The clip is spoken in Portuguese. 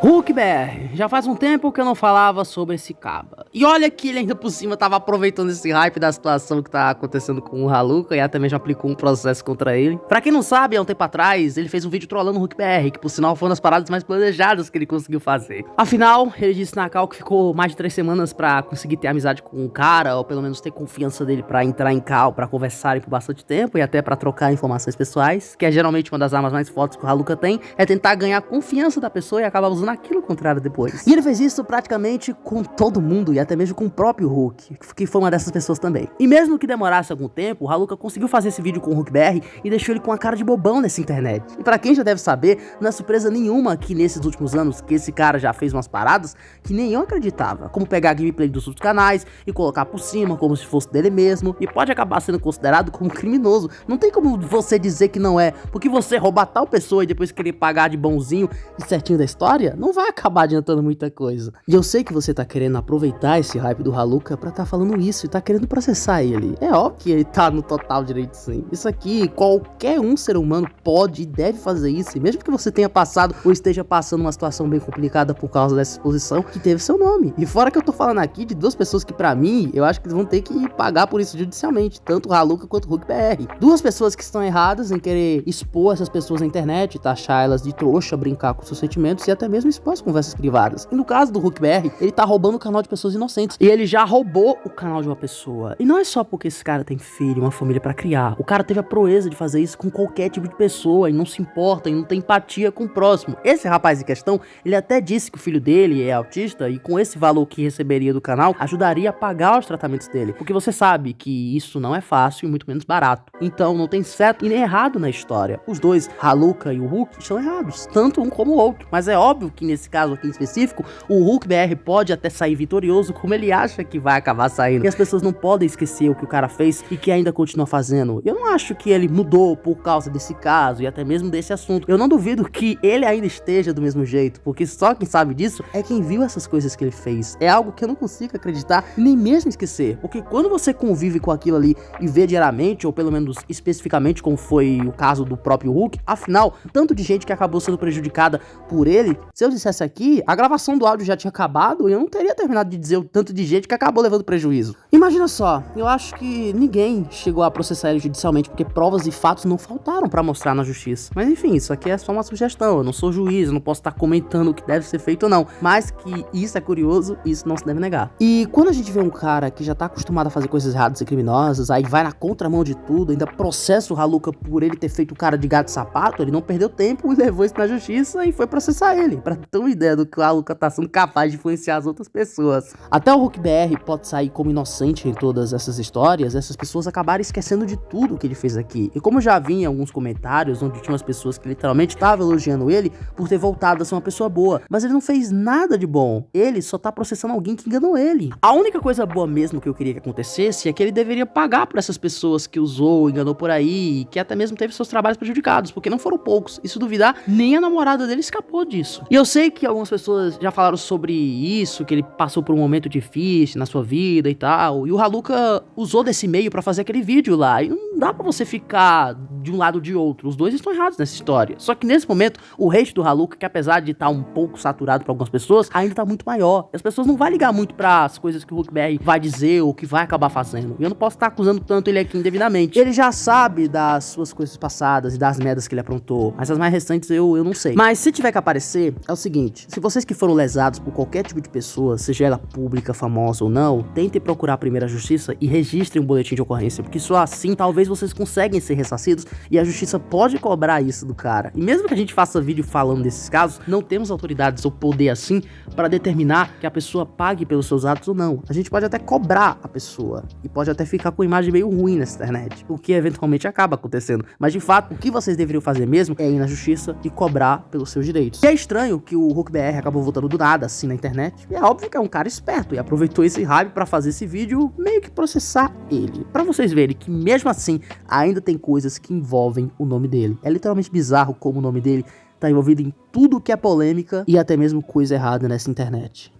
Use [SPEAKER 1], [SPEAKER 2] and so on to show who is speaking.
[SPEAKER 1] Hulk BR, já faz um tempo que eu não falava sobre esse caba. E olha que ele ainda por cima tava aproveitando esse hype da situação que tá acontecendo com o Haluka e até mesmo aplicou um processo contra ele. Pra quem não sabe, há um tempo atrás, ele fez um vídeo trollando o Hulk BR, que por sinal foi uma das paradas mais planejadas que ele conseguiu fazer. Afinal, ele disse na cal que ficou mais de 3 semanas pra conseguir ter amizade com o cara, ou pelo menos ter confiança dele pra entrar em cal, pra conversarem por bastante tempo e até pra trocar informações pessoais, que é geralmente uma das armas mais fortes que o Haluka tem, é tentar ganhar a confiança da pessoa e acabar usando aquilo contrário depois. E ele fez isso praticamente com todo mundo e até mesmo com o próprio Hulk, que foi uma dessas pessoas também. E mesmo que demorasse algum tempo, o Haluka conseguiu fazer esse vídeo com o Hulk BR e deixou ele com a cara de bobão nessa internet. E pra quem já deve saber, não é surpresa nenhuma que nesses últimos anos que esse cara já fez umas paradas que nem eu acreditava, como pegar a gameplay dos outros canais e colocar por cima como se fosse dele mesmo, e pode acabar sendo considerado como criminoso. Não tem como você dizer que não é, porque você roubar tal pessoa e depois querer pagar de bonzinho e certinho da história, não vai acabar adiantando muita coisa. E eu sei que você tá querendo aproveitar esse hype do Haluka pra tá falando isso e tá querendo processar ele. É óbvio que ele tá no total direito sim. Isso aqui, qualquer um ser humano pode e deve fazer isso, e mesmo que você tenha passado ou esteja passando uma situação bem complicada por causa dessa exposição que teve seu nome. E fora que eu tô falando aqui de duas pessoas que pra mim, eu acho que eles vão ter que pagar por isso judicialmente, tanto o Haluka quanto o Hulk BR. Duas pessoas que estão erradas em querer expor essas pessoas na internet, taxar elas de trouxa, brincar com seus sentimentos e até mesmo expor as conversas privadas. E no caso do Hulk BR, ele tá roubando o canal de pessoas inocentes. E ele já roubou o canal de uma pessoa. E não é só porque esse cara tem filho, uma família pra criar. O cara teve a proeza de fazer isso com qualquer tipo de pessoa e não se importa e não tem empatia com o próximo. Esse rapaz em questão, ele até disse que o filho dele é autista e com esse valor que receberia do canal, ajudaria a pagar os tratamentos dele. Porque você sabe que isso não é fácil e muito menos barato. Então não tem certo e nem errado na história. Os dois, Haluka e o Hulk, estão errados, tanto um como o outro. Mas é óbvio que nesse caso aqui em específico, o Hulk BR pode até sair vitorioso como ele acha que vai acabar saindo. E as pessoas não podem esquecer o que o cara fez e que ainda continua fazendo. Eu não acho que ele mudou por causa desse caso e até mesmo desse assunto. Eu não duvido que ele ainda esteja do mesmo jeito, porque só quem sabe disso é quem viu essas coisas que ele fez. É algo que eu não consigo acreditar nem mesmo esquecer, porque quando você convive com aquilo ali e vê diariamente, ou pelo menos especificamente como foi o caso do próprio Hulk, afinal, tanto de gente que acabou sendo prejudicada por ele, se eu dissesse aqui, a gravação do áudio já tinha acabado e eu não teria terminado de dizer o tanto de gente que acabou levando prejuízo. Imagina só, eu acho que ninguém chegou a processar ele judicialmente porque provas e fatos não faltaram pra mostrar na justiça. Mas enfim, isso aqui é só uma sugestão, eu não sou juiz, eu não posso estar comentando o que deve ser feito ou não, mas que isso é curioso, isso não se deve negar. E quando a gente vê um cara que já tá acostumado a fazer coisas erradas e criminosas, aí vai na contramão de tudo, ainda processa o Haluka por ele ter feito o cara de gato e sapato, ele não perdeu tempo e levou isso na justiça e foi processar ele, pra ter uma ideia do que o Haluka tá sendo capaz de influenciar as outras pessoas. Até o Hulk BR pode sair como inocente em todas essas histórias, essas pessoas acabaram esquecendo de tudo que ele fez aqui. E como eu já vi em alguns comentários, onde tinha umas pessoas que literalmente estavam elogiando ele por ter voltado a ser uma pessoa boa, mas ele não fez nada de bom, ele só tá processando alguém que enganou ele. A única coisa boa mesmo que eu queria que acontecesse é que ele deveria pagar por essas pessoas que usou, enganou por aí, e que até mesmo teve seus trabalhos prejudicados, porque não foram poucos. E se duvidar, nem a namorada dele escapou disso. E eu sei que algumas pessoas já falaram sobre isso, que ele passou por um momento difícil na sua vida e tal, e o Haluka usou desse meio pra fazer aquele vídeo lá, e não dá pra você ficar de um lado ou de outro, os dois estão errados nessa história. Só que nesse momento, o hate do Haluka, que apesar de estar um pouco saturado pra algumas pessoas, ainda tá muito maior. As pessoas não vão ligar muito para as coisas que o Hulk BR vai dizer ou que vai acabar fazendo. E eu não posso estar acusando tanto ele aqui indevidamente. Ele já sabe das suas coisas passadas e das merdas que ele aprontou, mas as mais recentes eu não sei. Mas se tiver que aparecer, é o seguinte, se vocês que foram lesados por qualquer tipo de pessoa, seja ela pública, famosa ou não, tentem procurar primeiro a justiça e registrem um boletim de ocorrência, porque só assim talvez vocês conseguem ser ressarcidos e a justiça pode cobrar isso do cara. E mesmo que a gente faça vídeo falando desses casos, não temos autoridades ou poder assim para determinar que a pessoa pague pelos seus atos ou não. A gente pode até cobrar a pessoa e pode até ficar com uma imagem meio ruim nessa internet, o que eventualmente acaba acontecendo. Mas de fato, o que vocês deveriam fazer mesmo é ir na justiça e cobrar pelos seus direitos. E é estranho que o Hulk BR acabou voltando do nada assim na internet. E é óbvio que é um cara esperto e aproveitou esse hype pra fazer esse vídeo meio que processar ele. Pra vocês verem que mesmo assim ainda tem coisas que envolvem o nome dele. É literalmente bizarro como o nome dele tá envolvido em tudo que é polêmica e até mesmo coisa errada nessa internet.